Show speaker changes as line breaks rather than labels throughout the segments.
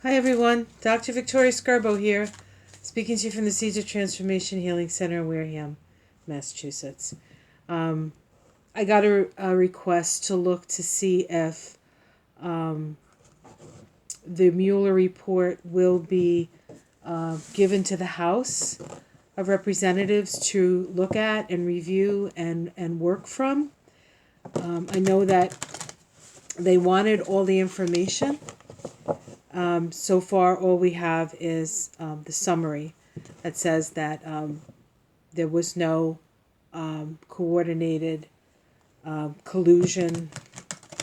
Hi everyone, Dr. Victoria Scarbo here, speaking to you from the Seeds of Transformation Healing Center in Wareham, Massachusetts. I got a request to look to see if the Mueller Report will be given to the House of Representatives to look at and review and work from. I know that they wanted all the information. So far, all we have is the summary that says that there was no coordinated collusion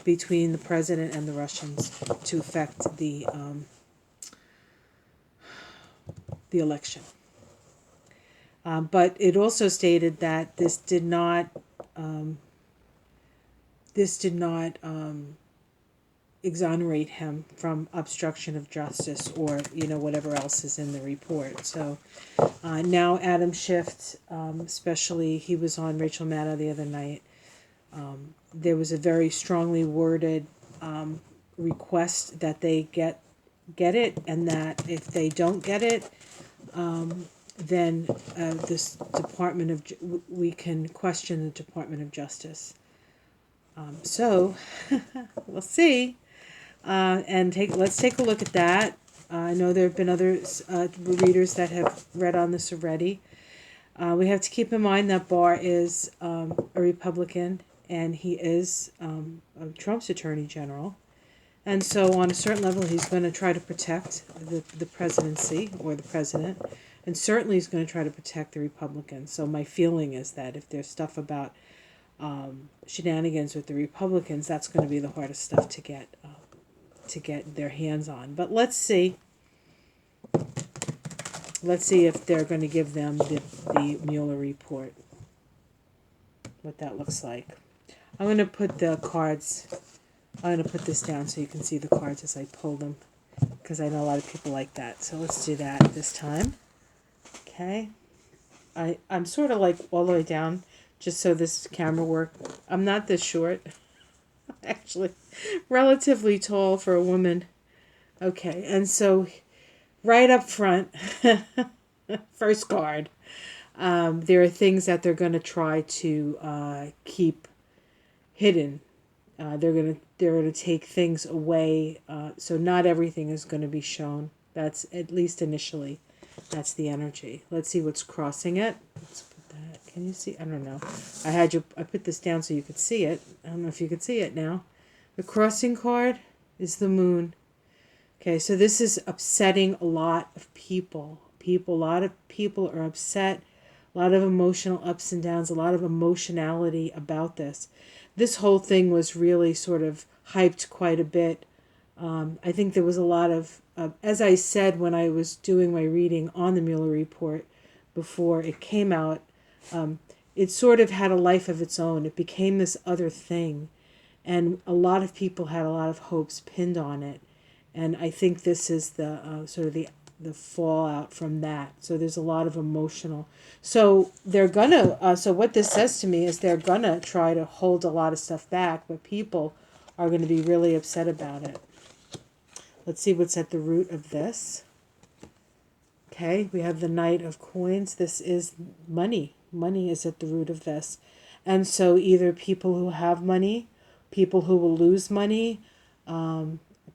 between the president and the Russians to affect the election. But it also stated that this did not exonerate him from obstruction of justice or whatever else is in the report. So now Adam Schiff, especially, he was on Rachel Maddow the other night. There was a very strongly worded request that they get it, and that if they don't get it, then this we can question the Department of Justice. So we'll see. Let's take a look at that. I know there have been other readers that have read on this already. We have to keep in mind that Barr is a Republican, and he is Trump's Attorney General. And so on a certain level, he's going to try to protect the presidency or the president, and certainly he's going to try to protect the Republicans. So my feeling is that if there's stuff about shenanigans with the Republicans, that's going to be the hardest stuff to get their hands on. But let's see if they're going to give them the Mueller report, what that looks like. I'm going to put this down so you can see the cards as I pull them, because I know a lot of people like that. So let's do that this time. Okay. I'm sort of like all the way down just so this camera work. I'm not this short. Actually, relatively tall for a woman. Okay, and so right up front, first card, there are things that they're going to try to keep hidden. They're gonna take things away, so not everything is going to be shown. That's, at least initially, that's the energy. Let's see what's crossing it. Let's put that. Can you see? I don't know. I put this down so you could see it. I don't know if you could see it now. The crossing card is the moon. Okay, so this is upsetting a lot of people. A lot of people are upset. A lot of emotional ups and downs. A lot of emotionality about this. This whole thing was really sort of hyped quite a bit. I think there was a lot of, as I said when I was doing my reading on the Mueller Report before it came out, it sort of had a life of its own. It became this other thing. And a lot of people had a lot of hopes pinned on it. And I think this is the sort of the fallout from that. So there's a lot of emotional. So they're gonna. So what this says to me is they're gonna try to hold a lot of stuff back, but people are going to be really upset about it. Let's see what's at the root of this. Okay, we have the Knight of Coins. This is money. Money is at the root of this. And so either people who have money, people who will lose money,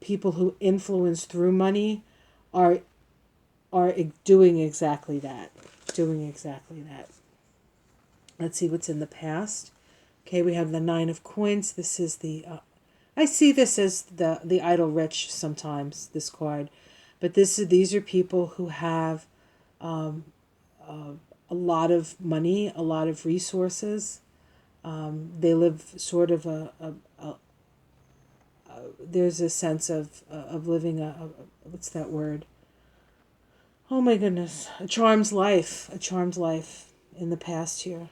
people who influence through money are doing exactly that. Let's see what's in the past. Okay, we have the Nine of Coins. This is the I see this as the idle rich sometimes, this card. But these are people who have a lot of money, a lot of resources. They live sort of there's a sense of living what's that word? Oh my goodness, a charmed life in the past here.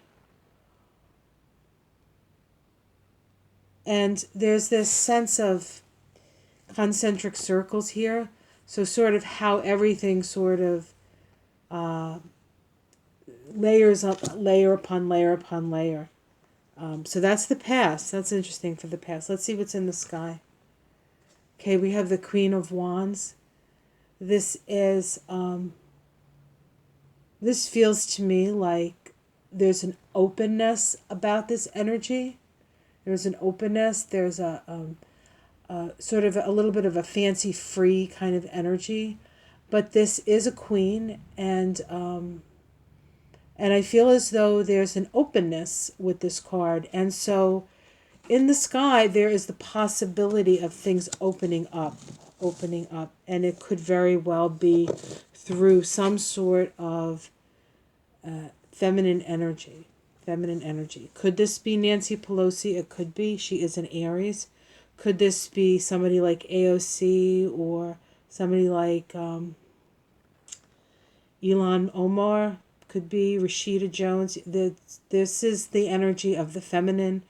And there's this sense of concentric circles here. So sort of how everything sort of layers up, layer upon layer upon layer. So that's the past. That's interesting for the past. Let's see what's in the sky. Okay, we have the Queen of Wands. This is, this feels to me like there's an openness about this energy. There's an openness. There's a sort of a little bit of a fancy free kind of energy. But this is a queen, and I feel as though there's an openness with this card. And so in the sky, there is the possibility of things opening up. And it could very well be through some sort of feminine energy. Feminine energy. Could this be Nancy Pelosi? It could be. She is an Aries. Could this be somebody like AOC or somebody like Elon Omar? Could be Rashida Jones. This is the energy of the feminine.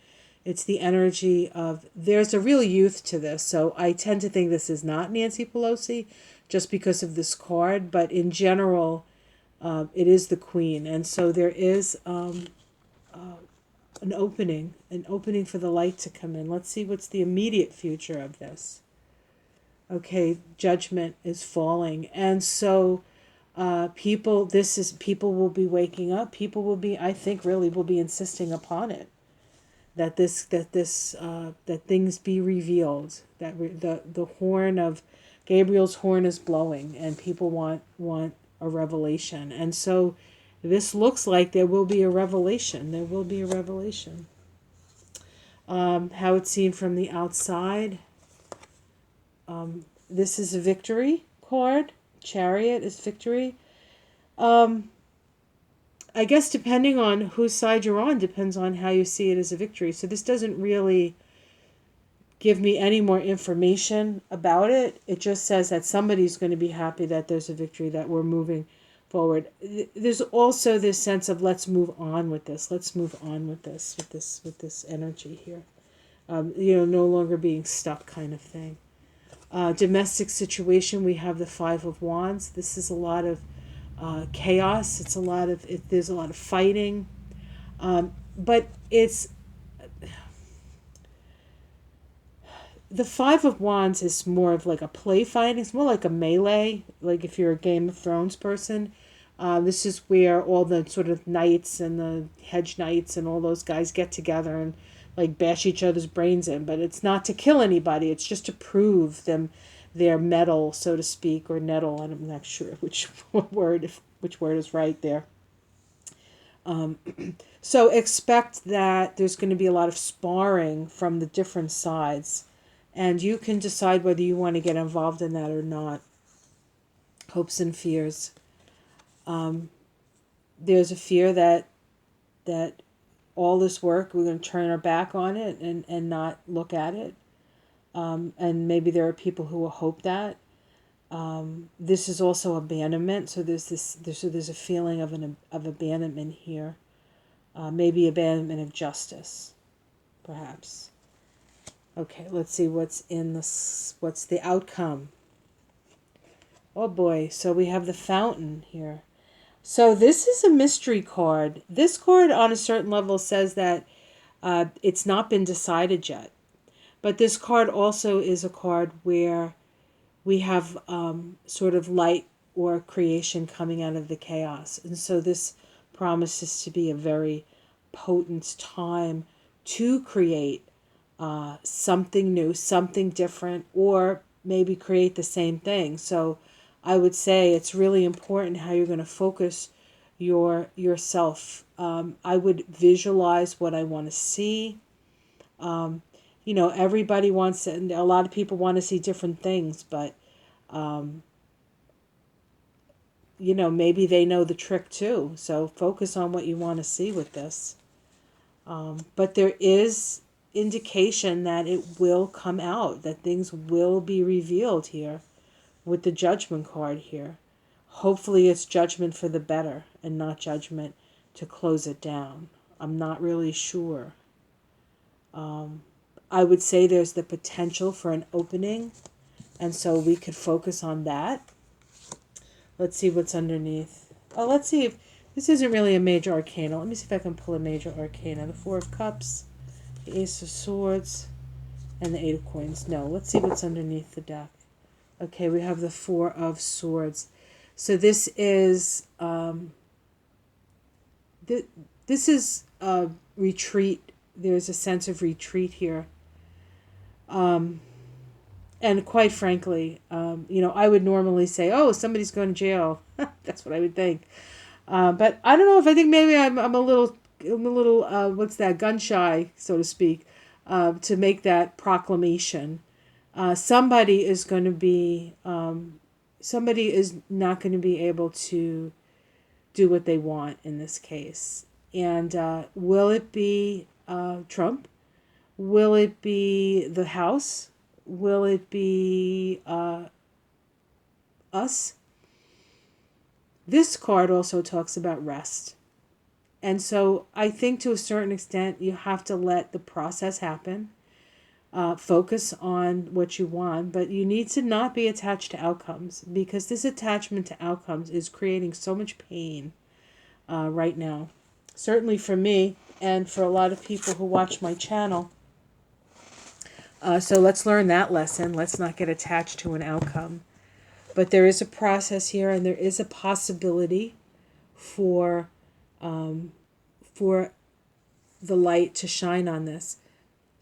It's the energy of, there's a real youth to this. So I tend to think this is not Nancy Pelosi just because of this card. But in general, it is the queen. And so there is an opening for the light to come in. Let's see what's the immediate future of this. Okay, judgment is falling. And so people will be waking up. People will be, I think, really will be insisting upon it. That things be revealed. That the horn of Gabriel's horn is blowing, and people want a revelation. And so this looks like there will be a revelation. There will be a revelation. How it's seen from the outside. This is a victory card. Chariot is victory. I guess depending on whose side you're on depends on how you see it as a victory. So this doesn't really give me any more information about it. It just says that somebody's going to be happy that there's a victory, that we're moving forward. There's also this sense of let's move on with this. Let's move on with this energy here. No longer being stuck kind of thing. Domestic situation, we have the Five of Wands. This is a lot of chaos. There's a lot of fighting. But it's, the Five of Wands is more of like a play fighting. It's more like a melee, like if you're a Game of Thrones person. This is where all the sort of knights and the hedge knights and all those guys get together and like bash each other's brains in. But it's not to kill anybody. It's just to prove them their mettle, so to speak, or nettle. I'm not sure which word is right there. So expect that there's going to be a lot of sparring from the different sides. And you can decide whether you want to get involved in that or not. Hopes and fears. There's a fear that all this work, we're going to turn our back on it and not look at it. And maybe there are people who will hope that. This is also abandonment. So there's a feeling of abandonment here. Maybe abandonment of justice, perhaps. Okay, let's see what's the outcome. Oh boy, so we have the Fountain here. So this is a mystery card. This card on a certain level says that it's not been decided yet. But this card also is a card where we have sort of light or creation coming out of the chaos. And so this promises to be a very potent time to create something new, something different, or maybe create the same thing. So I would say it's really important how you're going to focus yourself. I would visualize what I want to see. Everybody wants it, and a lot of people want to see different things, but maybe they know the trick too. So focus on what you want to see with this. But there is indication that it will come out, that things will be revealed here with the Judgment card here. Hopefully it's judgment for the better and not judgment to close it down. I'm not really sure. I would say there's the potential for an opening, and so we could focus on that. Let's see what's underneath. Let's see if this isn't really a major arcana. Let me see if I can pull a major arcana. The Four of Cups, the Ace of Swords, and the Eight of Coins. No, let's see what's underneath the deck. Okay, we have the Four of Swords. So this is this is a retreat. There's a sense of retreat here. And quite frankly, I would normally say, "Oh, somebody's going to jail." That's what I would think. But I don't know if I think maybe I'm a little what's that, gun shy, so to speak, to make that proclamation. Somebody is going to be somebody is not going to be able to do what they want in this case. And will it be Trump? Will it be the House? Will it be us? This card also talks about rest. And so I think to a certain extent, you have to let the process happen. Focus on what you want, but you need to not be attached to outcomes, because this attachment to outcomes is creating so much pain right now. Certainly for me and for a lot of people who watch my channel. So let's learn that lesson. Let's not get attached to an outcome. But there is a process here, and there is a possibility for for the light to shine on this.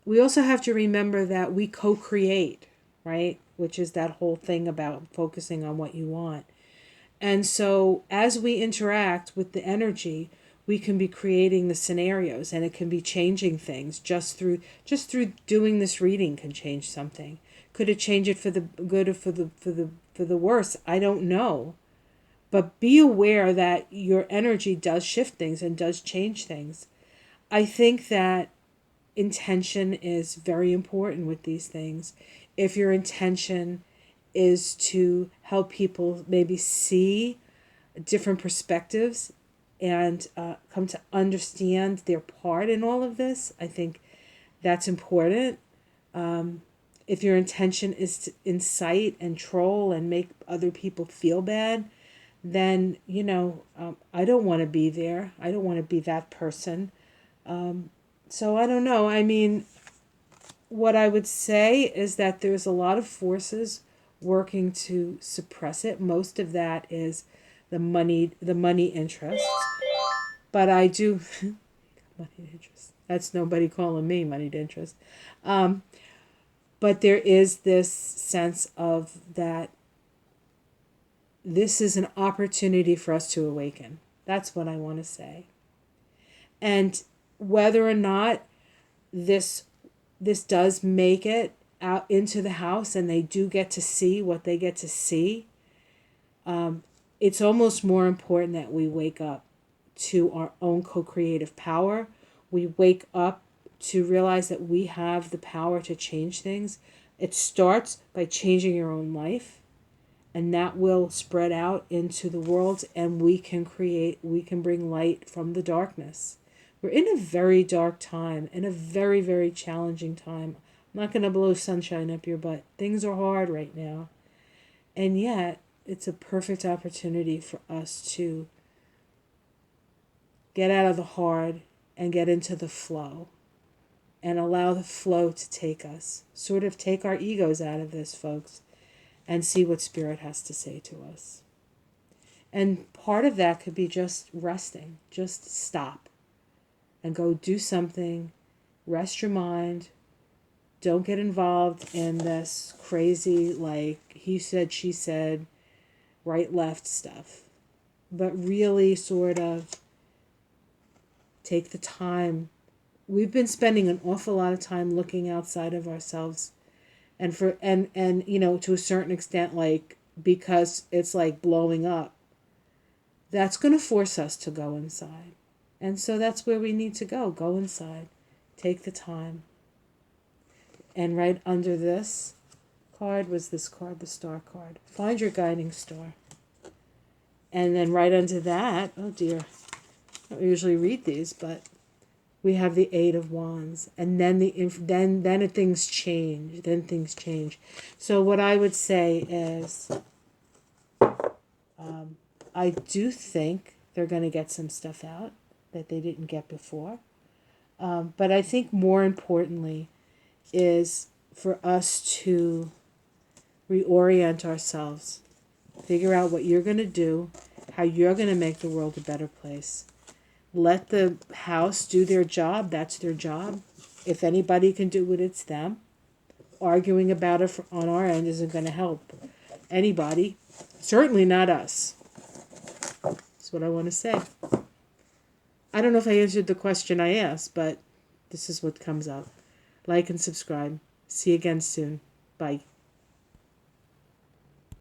We also have to remember that we co-create, right? Which is that whole thing about focusing on what you want. And so as we interact with the energy, we can be creating the scenarios, and it can be changing things just through doing this reading can change something. Could it change it for the good or for the worse? I don't know. But be aware that your energy does shift things and does change things. I think that intention is very important with these things. If your intention is to help people maybe see different perspectives and come to understand their part in all of this, I think that's important. If your intention is to incite and troll and make other people feel bad, then, I don't want to be there. I don't want to be that person. So I don't know. I mean, what I would say is that there's a lot of forces working to suppress it. Most of that is the money interest. But I do moneyed interest. That's nobody calling me moneyed interest. But there is this sense of that this is an opportunity for us to awaken. That's what I want to say. And whether or not this does make it out into the house and they do get to see what they get to see, it's almost more important that we wake up to our own co-creative power. We wake up to realize that we have the power to change things. It starts by changing your own life, and that will spread out into the world, and we can bring light from the darkness. We're in a very dark time, in a very, very challenging time. I'm not going to blow sunshine up your butt. Things are hard right now. And yet, it's a perfect opportunity for us to get out of the hard and get into the flow. And allow the flow to take us. Sort of take our egos out of this, folks. And see what Spirit has to say to us. And part of that could be just resting. Just stop. And go do something. Rest your mind. Don't get involved in this crazy, like, he said, she said, right, left stuff. But really sort of take the time. We've been spending an awful lot of time looking outside of ourselves. And to a certain extent, like, because it's like blowing up, that's going to force us to go inside. And so that's where we need to go inside. Take the time. And right under this card was this card, the Star card. Find your guiding star. And then right under that, oh dear, I don't usually read these, but we have the Eight of Wands, and then things change. Then things change. So what I would say is, I do think they're going to get some stuff out that they didn't get before. But I think more importantly is for us to reorient ourselves. Figure out what you're going to do, how you're going to make the world a better place. Let the House do their job. That's their job. If anybody can do it, it's them. Arguing about it on our end isn't going to help anybody. Certainly not us. That's what I want to say. I don't know if I answered the question I asked, but this is what comes up. Like and subscribe. See you again soon. Bye.